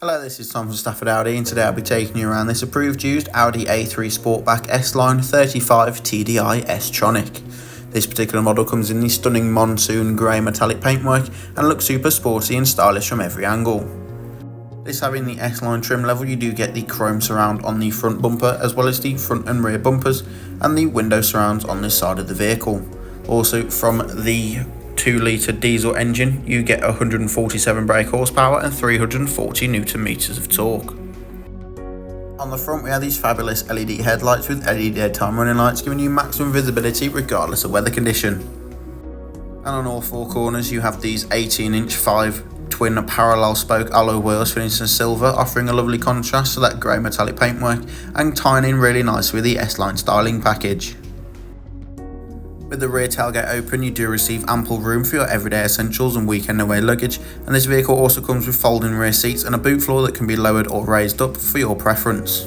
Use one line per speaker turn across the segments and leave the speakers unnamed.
Hello, this is Tom from Stafford Audi, and today I'll be taking you around this approved used Audi A3 Sportback S-line 35 TDI S-Tronic. This particular model comes in the stunning monsoon grey metallic paintwork and looks super sporty and stylish from every angle. This having the S-line trim level, you do get the chrome surround on the front bumper as well as the front and rear bumpers and the window surrounds on this side of the vehicle. Also, from the 2-litre diesel engine, you get 147 brake horsepower and 340 Newton meters of torque. On the front, we have these fabulous LED headlights with LED daytime running lights, giving you maximum visibility regardless of weather condition. And on all four corners, you have these 18-inch 5 twin parallel spoke alloy wheels finished in silver, offering a lovely contrast to that grey metallic paintwork and tying in really nicely with the S-line styling package. With the rear tailgate open, you do receive ample room for your everyday essentials and weekend away luggage, and this vehicle also comes with folding rear seats and a boot floor that can be lowered or raised up for your preference.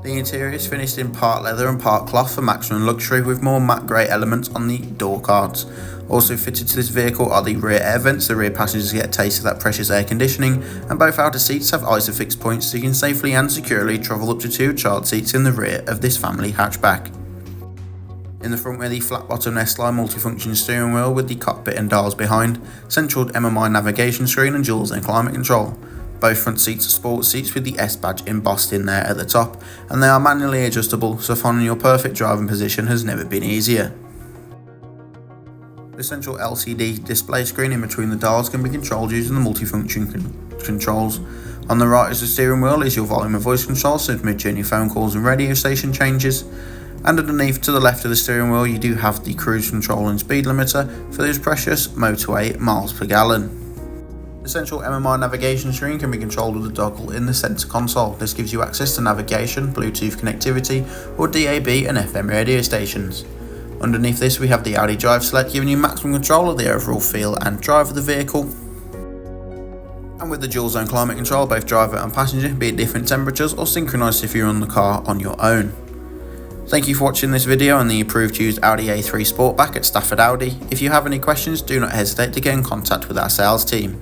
The interior is finished in part leather and part cloth for maximum luxury, with more matte grey elements on the door cards. Also fitted to this vehicle are the rear air vents. The rear passengers get a taste of that precious air conditioning, and both outer seats have Isofix points so you can safely and securely travel up to 2 child seats in the rear of this family hatchback. In the front, we have the flat-bottom S-line multifunction steering wheel with the cockpit and dials behind, central MMI navigation screen and dual-zone climate control. Both front seats are sports seats with the S badge embossed in there at the top, and they are manually adjustable, so finding your perfect driving position has never been easier. The central LCD display screen in between the dials can be controlled using the multifunction controls. On the right is the steering wheel is your volume and voice control, so mid-journey phone calls and radio station changes. And underneath to the left of the steering wheel, you do have the cruise control and speed limiter for those precious motorway miles per gallon. The central MMI navigation screen can be controlled with a toggle in the centre console. This gives you access to navigation, Bluetooth connectivity, or DAB and FM radio stations. Underneath this, we have the Audi Drive Select, giving you maximum control of the overall feel and drive of the vehicle. And with the dual zone climate control, both driver and passenger be at different temperatures or synchronised if you're on the car on your own. Thank you for watching this video on the approved used Audi A3 Sportback at Stafford Audi. If you have any questions, do not hesitate to get in contact with our sales team.